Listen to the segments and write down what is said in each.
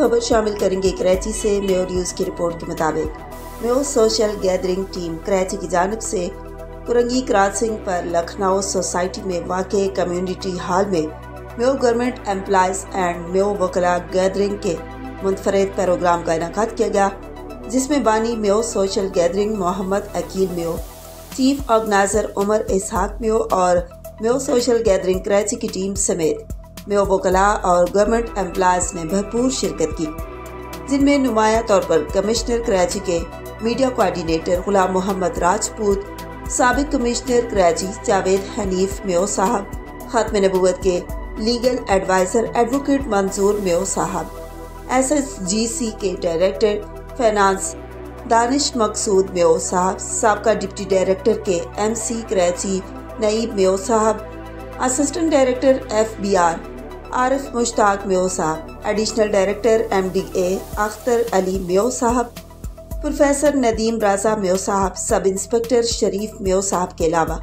खबर शामिल करेंगे कराची से। मेयो न्यूज़ की रिपोर्ट के मुताबिक Mayo social gathering team Karachi की जानिब से कुरंगी क्रॉसिंग पर लखनऊ सोसाइटी में वाक़े कम्युनिटी हॉल में Mayo government employees and Mayo वकला गैदरिंग के मुनफरद प्रोग्राम का इनेकाद किया गया, जिसमें बानी Mayo social gathering Mohammad Aqeel Mayo, chief organiser Umar Ishaq Mayo और मेयो सोशल गैदरिंग कराची की टीम समेत मेयो वकला और गवर्नमेंट एम्प्लॉइज ने भरपूर शिरकत की, जिनमें नुमाया तौर पर कमिश्नर कराची के मीडिया कोऑर्डिनेटर गुलाम मोहम्मद राजपूत, साबिक कमिश्नर कराची जावेद हनीफ मेयो साहब, खत्म नबूवत के legal adviser advocate Manzoor Mayo साहब, SSGC के डायरेक्टर फाइनेंस दानिश मकसूद मेयो साहब, साबका डिप्टी डायरेक्टर के MC कराची नईब मेयो साहब, assistant director FBR Arif Mushtaq Mayo साहब, additional director MDA Akhtar Ali Mayo साहब, प्रोफेसर नदीम राजा मेयो साहब, सब इंस्पेक्टर शरीफ मेयो साहब के अलावा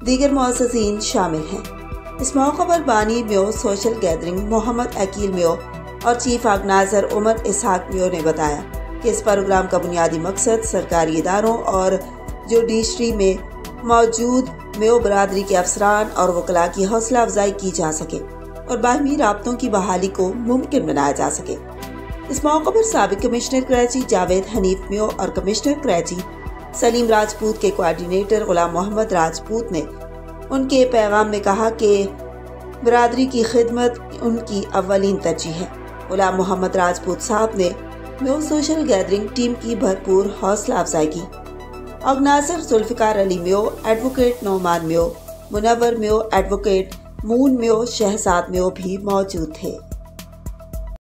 दीगर मुअज़्ज़िज़ीन शामिल हैं। इस मौके पर बानी मेयो सोशल गैदरिंग मोहम्मद अकील मेयो और चीफ ऑर्गेनाइजर उमर इसहाक मेयो ने बताया कि इस प्रोग्राम का बुनियादी मकसद सरकारी इदारों और जुडिशरी में मौजूद मेयो बरादरी के अफसरान और वकला की हौसला अफजाई की जा सके और बाहमी राब्तों की बहाली को मुमकिन बनाया जा सके। इस मौके पर साबिक कमिश्नर कराची जावेद हनीफ मेयो और कमिश्नर कराची सलीम राजपूत के कोऑर्डिनेटर गुलाम मोहम्मद राजपूत ने उनके पैगाम में कहा कि बरादरी की खिदमत उनकी अव्वलीन तरजीह है। गुलाम मोहम्मद राजपूत साहब ने मेयो सोशल गैदरिंग टीम की भरपूर हौसला अफजाई की। Organizer Zulfiqar Ali Mayo, advocate Nauman Mayo, Munawwar Mayo, advocate Moon Mayo, Shahzad Mayo भी मौजूद थे।